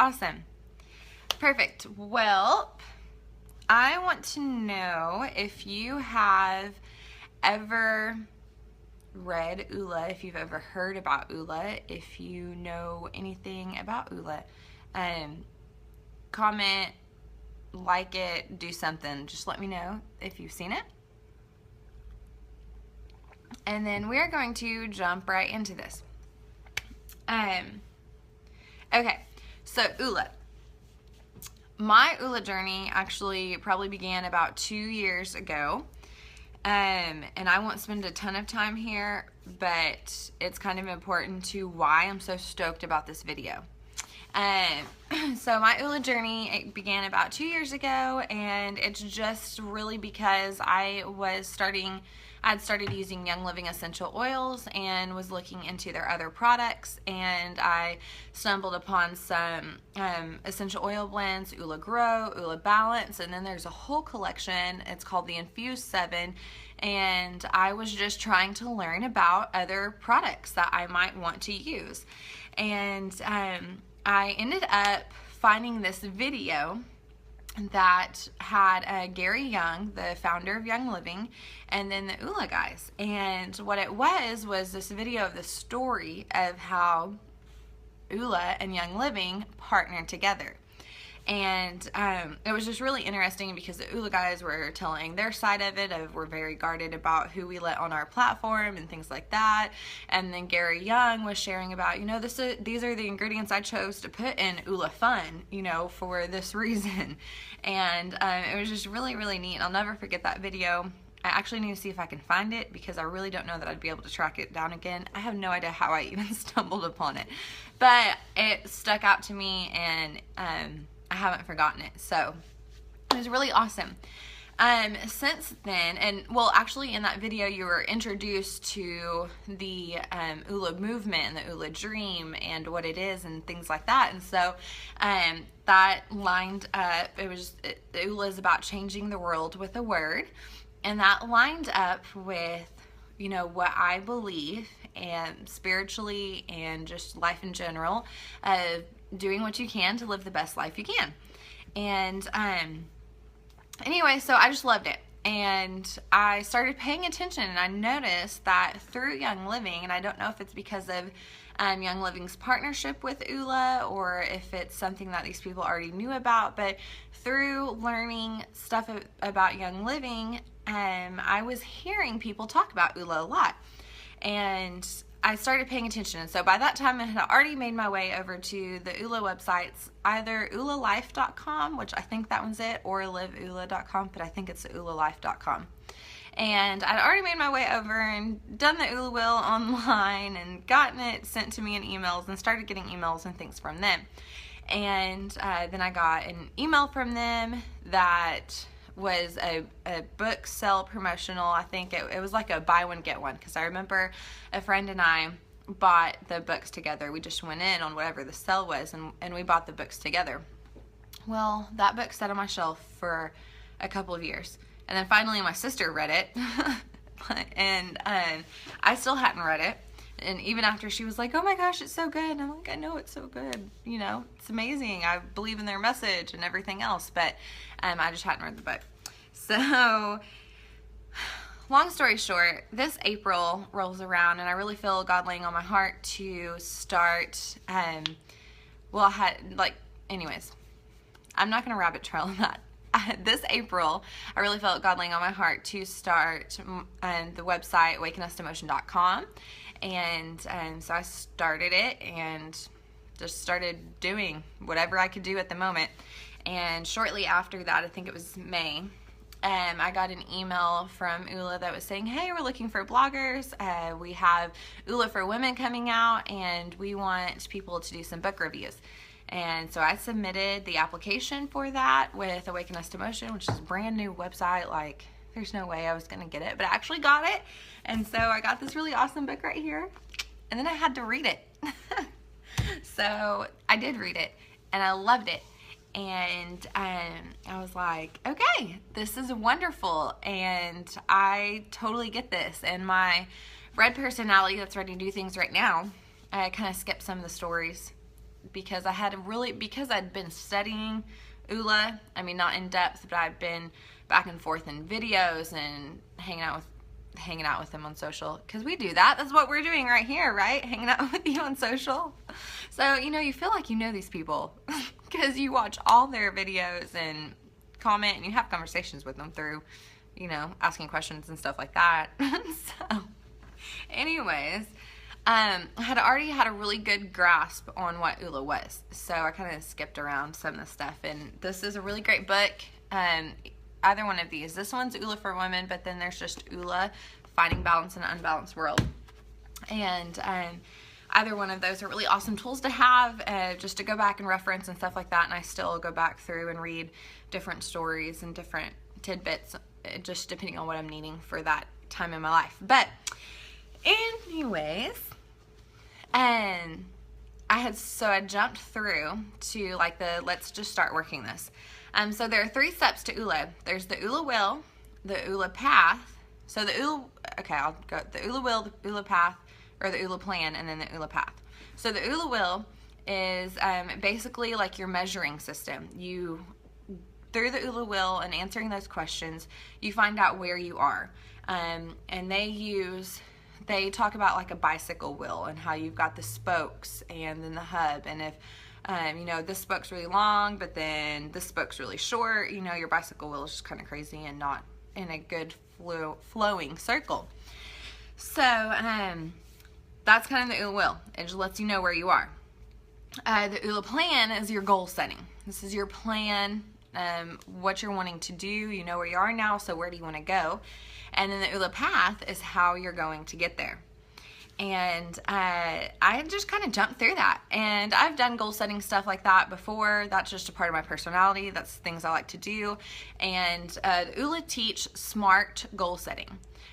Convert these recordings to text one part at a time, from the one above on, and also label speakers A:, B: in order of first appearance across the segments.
A: awesome. Perfect. Well, I want to know if you have ever read Oola, if you've ever heard about Oola, if you know anything about Oola. Comment, like it, do something. Just let me know if you've seen it. And then we're going to jump right into this. Okay, so Oola. My Oola journey actually probably began about 2 years ago. And I won't spend a ton of time here, but it's kind of important to why I'm so stoked about this video. So my Oola journey, it began about 2 years ago, and it's just really because I had started using Young Living essential oils and was looking into their other products, and I stumbled upon some essential oil blends, Oola Grow, Oola Balance, and then there's a whole collection. It's called the Infused 7, and I was just trying to learn about other products that I might want to use. And I ended up finding this video that had Gary Young, the founder of Young Living, and then the Oola guys. And what it was this video of the story of how Oola and Young Living partnered together. And it was just really interesting because the Oola guys were telling their side of it, we're very guarded about who we let on our platform and things like that. And then Gary Young was sharing about, these are the ingredients I chose to put in Oola Fun, for this reason. And it was just really, really neat. I'll never forget that video. I actually need to see if I can find it because I really don't know that I'd be able to track it down again. I have no idea how I even stumbled upon it. But it stuck out to me, and I haven't forgotten it. So it was really awesome. Since then, actually in that video you were introduced to the Oola movement and the Oola dream and what it is and things like that. And so that lined up, Oola is about changing the world with a word. And that lined up with, what I believe, and spiritually and just life in general, doing what you can to live the best life you can. And anyway, so I just loved it. And I started paying attention, and I noticed that through Young Living, and I don't know if it's because of Young Living's partnership with Oola or if it's something that these people already knew about, but through learning stuff about Young Living, I was hearing people talk about Oola a lot. And I started paying attention. And so by that time, I had already made my way over to the Oola websites, either oolalife.com, which I think that one's it, or liveoola.com, but I think it's oolalife.com. And I'd already made my way over and done the Oola Wheel online and gotten it sent to me in emails and started getting emails and things from them. And then I got an email from them that was a book sale promotional. I think it was like a buy one get one, because I remember a friend and I bought the books together. We just went in on whatever the sale was, and we bought the books together. Well, that book sat on my shelf for a couple of years, and then finally my sister read it and I still hadn't read it. And even after she was like, oh my gosh, it's so good. And I'm like, I know it's so good. It's amazing. I believe in their message and everything else. But I just hadn't read the book. So long story short, this April rolls around and I really feel God laying on my heart to start, anyways, I'm not going to rabbit trail on that. This April, I really felt God laying on my heart to start the website awakenusttomotion.com. And so I started it and just started doing whatever I could do at the moment. And shortly after that, I think it was May, I got an email from Oola that was saying, hey, we're looking for bloggers. We have Oola for Women coming out, and we want people to do some book reviews. And so I submitted the application for that with Awaken Us to Motion, which is a brand new website. Like, there's no way I was going to get it, but I actually got it. And so I got this really awesome book right here, and then I had to read it. So I did read it, and I loved it. And I was like, okay, this is wonderful, and I totally get this. And my red personality that's ready to do things right now, I kind of skipped some of the stories because I'd been studying Oola. I mean, not in depth, but I'd been back and forth in videos and hanging out with them on social, because we do that. That's what we're doing right here, right? Hanging out with you on social. So, you feel like you know these people because you watch all their videos and comment, and you have conversations with them through, asking questions and stuff like that. So, anyways, I had already had a really good grasp on what Oola was, so I kind of skipped around some of the stuff, and this is a really great book. Either one of these. This one's Oola for Women, but then there's just Oola, Finding Balance in an Unbalanced World. And either one of those are really awesome tools to have, just to go back and reference and stuff like that, and I still go back through and read different stories and different tidbits, just depending on what I'm needing for that time in my life. But anyways, I jumped through to like let's just start working this. So there are 3 steps to Oola. There's the Oola Will, the Oola Path. So the Oola Will, the Oola Path, or the Oola Plan, and then the Oola Path. So the Oola Will is basically like your measuring system. Through the Oola Will and answering those questions, you find out where you are. And they talk about like a bicycle wheel and how you've got the spokes and then the hub, and if this spoke's really long, but then this spoke's really short, your bicycle wheel is just kind of crazy and not in a good flowing circle. So that's kind of the Oola Wheel. It just lets you know where you are. The Oola Plan is your goal setting. This is your plan, what you're wanting to do. You know where you are now, so where do you want to go? And then the Oola Path is how you're going to get there. And I just kind of jumped through that. And I've done goal setting stuff like that before. That's just a part of my personality. That's things I like to do. And Oola teach SMART goal setting,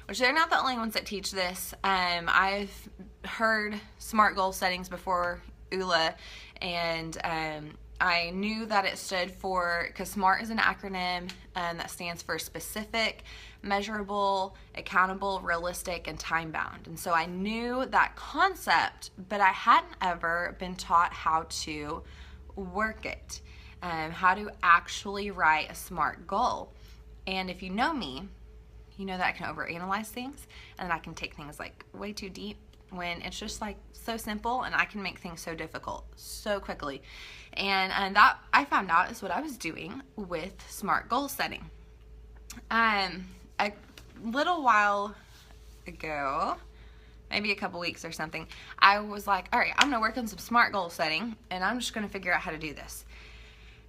A: which they're not the only ones that teach this. I've heard SMART goal settings before Oola, and I knew that it stood for, because SMART is an acronym that stands for specific, measurable, accountable, realistic, and time-bound. And so I knew that concept, but I hadn't ever been taught how to work it, how to actually write a SMART goal. And if you know me, you know that I can overanalyze things, and I can take things like way too deep when it's just like so simple, and I can make things so difficult so quickly. And that I found out is what I was doing with SMART goal setting. A little while ago, maybe a couple weeks or something, I was like, all right, I'm gonna work on some SMART goal setting, and I'm just gonna figure out how to do this.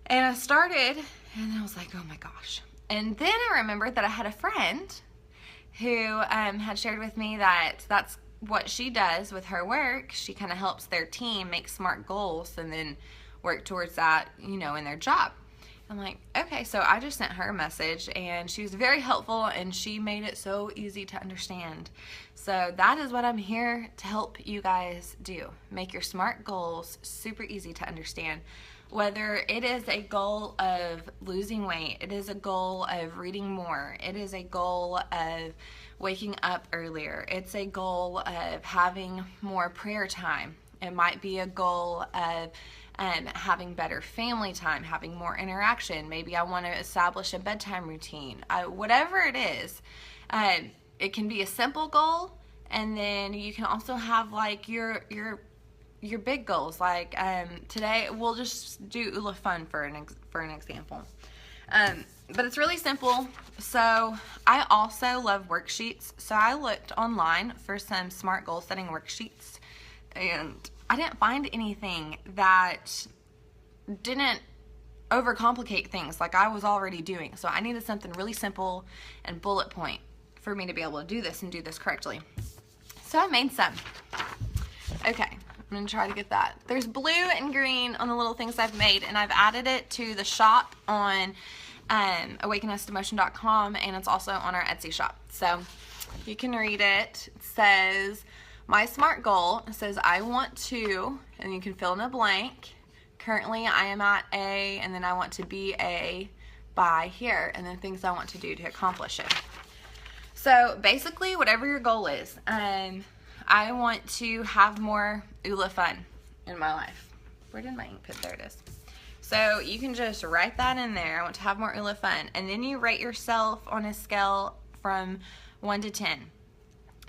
A: And I started, and I was like, oh my gosh. And then I remembered that I had a friend who had shared with me that that's what she does with her work. She kind of helps their team make SMART goals and then work towards that, in their job. I'm like, okay, so I just sent her a message, and she was very helpful, and she made it so easy to understand. So that is what I'm here to help you guys do. Make your SMART goals super easy to understand. Whether it is a goal of losing weight, it is a goal of reading more, it is a goal of waking up earlier, it's a goal of having more prayer time, it might be a goal of having better family time, having more interaction. Maybe I want to establish a bedtime routine. Whatever it is, it can be a simple goal, and then you can also have like your big goals. Like today, we'll just do Oola Fun for an example. But it's really simple. So I also love worksheets. So I looked online for some SMART goal setting worksheets, and I didn't find anything that didn't overcomplicate things like I was already doing. So I needed something really simple and bullet point for me to be able to do this and do this correctly. So I made some. Okay, I'm gonna try to get that. There's blue and green on the little things I've made, and I've added it to the shop on awakenusttomotion.com, and it's also on our Etsy shop. So you can read it. It says, my SMART goal says I want to, and you can fill in a blank. Currently I am at A, and then I want to be A by here, and then things I want to do to accomplish it. So basically, whatever your goal is, I want to have more Oola fun in my life. where did my ink pen? There it is. So you can just write that in there. I want to have more Oola fun. And then you rate yourself on a scale from 1 to 10.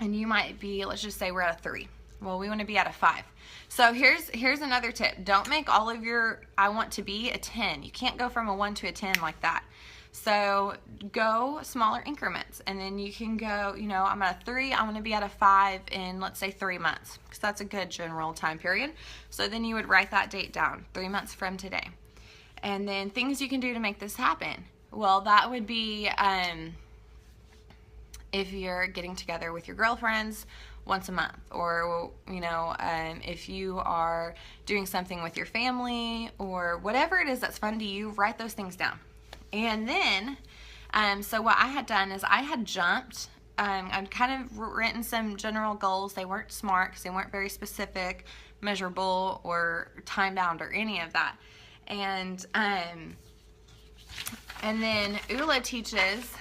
A: And you might be, let's just say we're at a 3. Well, we want to be at a 5. So here's another tip. Don't make all of your I want to be a 10. You can't go from a 1 to a 10 like that. So go smaller increments, and then you can go, you know, I'm at a 3, I'm going to be at a 5 in, let's say, 3 months, because that's a good general time period. So then you would write that date down, 3 months from today. And then things you can do to make this happen. Well, that would be if you're getting together with your girlfriends once a month, or, you know, if you are doing something with your family, or whatever it is that's fun to you, write those things down. And then, so what I had done is I had jumped, I'd kind of written some general goals. They weren't smart because they weren't very specific, measurable, or time-bound, or any of that. And then Oola teaches,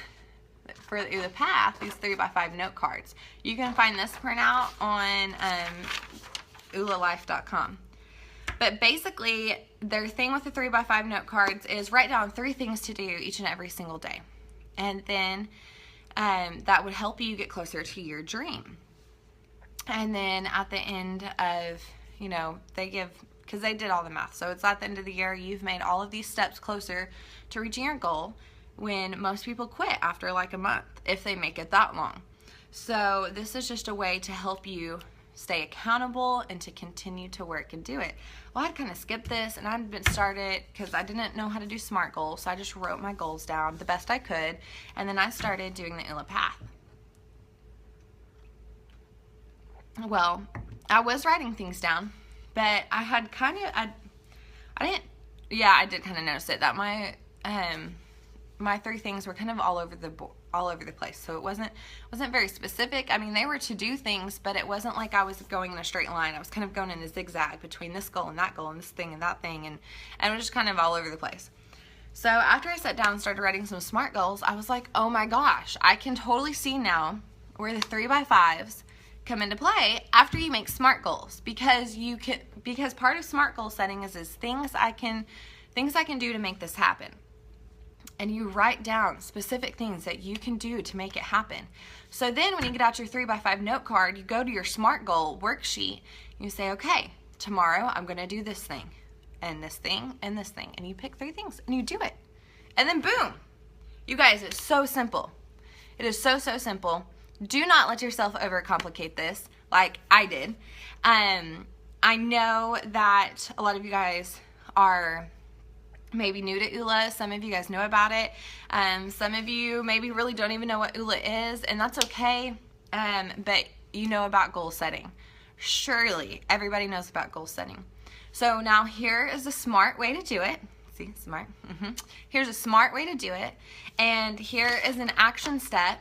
A: for the Oola Path, these 3x5 note cards. You can find this printout on oolalife.com. But basically, their thing with the 3x5 note cards is write down 3 things to do each and every single day. And then that would help you get closer to your dream. And then at the end of, you know, they give, because they did all the math. So it's at the end of the year, you've made all of these steps closer to reaching your goal, when most people quit after like a month, if they make it that long. So this is just a way to help you stay accountable and to continue to work and do it. Well, I'd kind of skipped this, and I'd been started because I didn't know how to do SMART goals, so I just wrote my goals down the best I could, and then I started doing the Oola Path. Well, I was writing things down, but I had kind of, I did kind of notice it, that my 3 things were kind of all over the place. So it wasn't very specific. I mean, they were to do things, but it wasn't like I was going in a straight line. I was kind of going in a zigzag between this goal and that goal, and this thing and that thing, and it was just kind of all over the place. So after I sat down and started writing some SMART goals, I was like, oh my gosh, I can totally see now where the 3x5s come into play after you make SMART goals, because part of SMART goal setting is things I can do to make this happen. And you write down specific things that you can do to make it happen. So then when you get out your 3x5 note card, you go to your SMART goal worksheet, you say, okay, tomorrow I'm going to do this thing, and this thing, and this thing. And you pick 3 things, and you do it. And then boom. You guys, it's so simple. It is so, so simple. Do not let yourself overcomplicate this like I did. I know that a lot of you guys are maybe new to Oola. Some of you guys know about it. Some of you maybe really don't even know what Oola is, and that's okay. But you know about goal setting. Surely everybody knows about goal setting. So now here is a smart way to do it. See, smart. Here's a smart way to do it. And here is an action step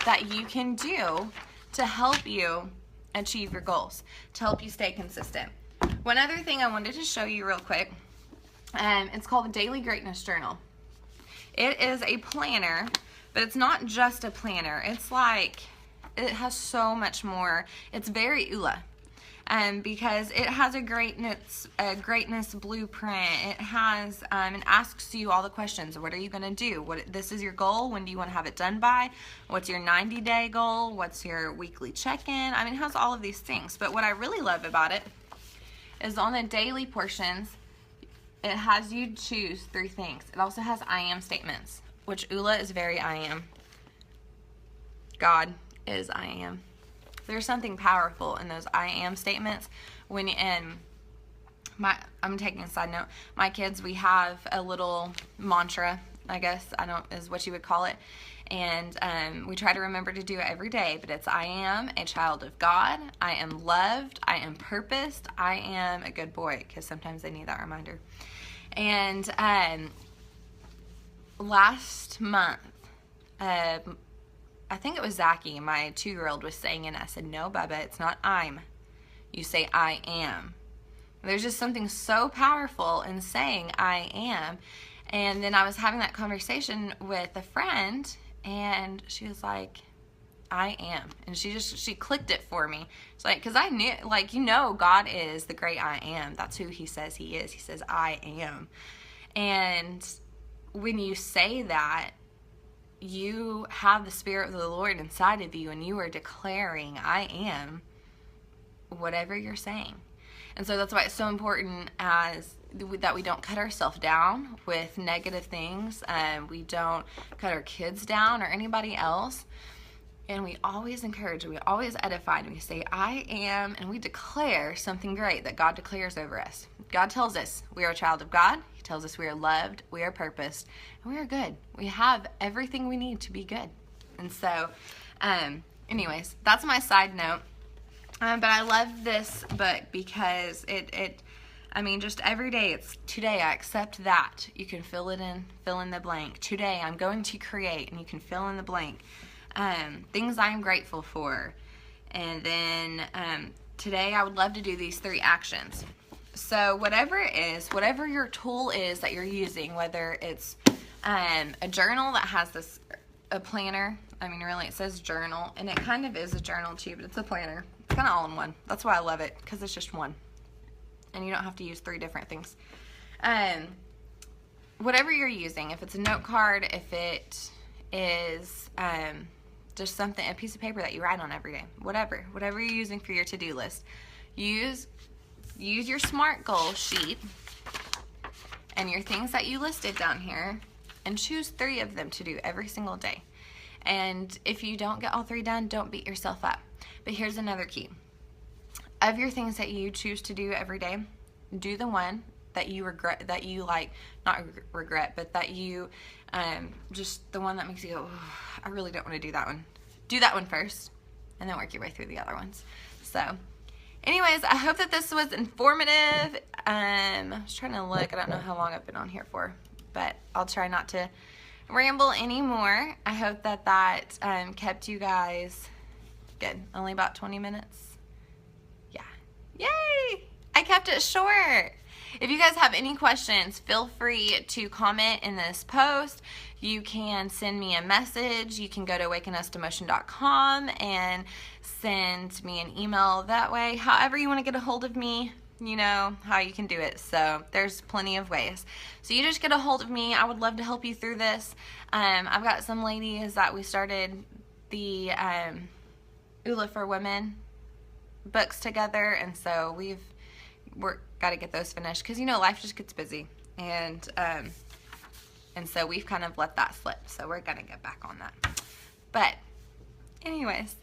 A: that you can do to help you achieve your goals, to help you stay consistent. One other thing I wanted to show you real quick. It's called the Daily Greatness Journal. It is a planner, but it's not just a planner. It's like, it has so much more. It's very Oola, because it has a greatness blueprint. It has, it asks you all the questions. What are you going to do? This is your goal. When do you want to have it done by? What's your 90-day goal? What's your weekly check-in? I mean, it has all of these things. But what I really love about it is on the daily portions, it has you choose 3 things. It also has I am statements, which Oola is very I am. God is I am. There's something powerful in those I am statements. I'm taking a side note. My kids, we have a little mantra, I guess, is what you would call it. And we try to remember to do it every day, but it's I am a child of God. I am loved. I am purposed. I am a good boy, because sometimes they need that reminder. And last month, I think it was Zachy, my 2-year-old, was saying, and I said, no, Bubba, it's not I'm. You say I am. There's just something so powerful in saying I am. And then I was having that conversation with a friend, and she was like, I am. And she clicked it for me. It's like, because I knew, like, God is the great I am. That's who he says he is. He says, I am. And when you say that, you have the Spirit of the Lord inside of you, and you are declaring, I am, whatever you're saying. And so that's why it's so important that we don't cut ourselves down with negative things. We don't cut our kids down or anybody else. And we always encourage, we always edify, and we say, I am, and we declare something great that God declares over us. God tells us we are a child of God. He tells us we are loved, we are purposed, and we are good. We have everything we need to be good. And so, anyways, that's my side note. But I love this book because just every day, it's today I accept that. You can fill in the blank. Today I'm going to create, and you can fill in the blank. Things I'm grateful for. And then today I would love to do these 3 actions. So whatever it is, whatever your tool is that you're using, whether it's a journal that has a planner. Really, it says journal, and it kind of is a journal too, but it's a planner. It's kind of all in one. That's why I love it, because it's just one. And you don't have to use 3 different things. Whatever you're using, if it's a note card, if it is just something, a piece of paper that you write on every day, whatever you're using for your to-do list, use your SMART goal sheet and your things that you listed down here, and choose 3 of them to do every single day. And if you don't get all 3 done, don't beat yourself up. But here's another key. Of your things that you choose to do every day, do the one that you regret, that you not regret, but that you, just the one that makes you go, oh, I really don't want to do that one. Do that one first, and then work your way through the other ones. So, anyways, I hope that this was informative. I was trying to look. I don't know how long I've been on here for, but I'll try not to ramble anymore. I hope that kept you guys good. Only about 20 minutes. Yeah. Yay! I kept it short. If you guys have any questions, feel free to comment in this post. You can send me a message. You can go to awakenusttomotion.com and send me an email that way. However you want to get a hold of me, you know how you can do it. So there's plenty of ways. So you just get a hold of me. I would love to help you through this. I've got some ladies that we started the Oola for Women books together, and so we're got to get those finished, because life just gets busy, and so we've kind of let that slip, so we're gonna get back on that. But anyways,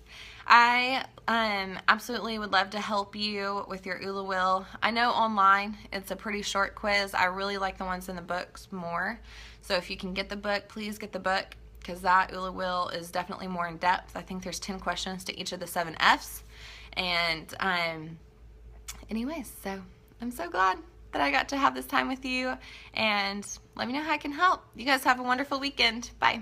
A: I absolutely would love to help you with your Oola Wheel. I know online it's a pretty short quiz. I really like the ones in the books more, so if you can get the book, please get the book, because that Oola Wheel is definitely more in depth. I think there's 10 questions to each of the 7 F's, and anyways, so I'm so glad that I got to have this time with you, and let me know how I can help. You guys have a wonderful weekend. Bye.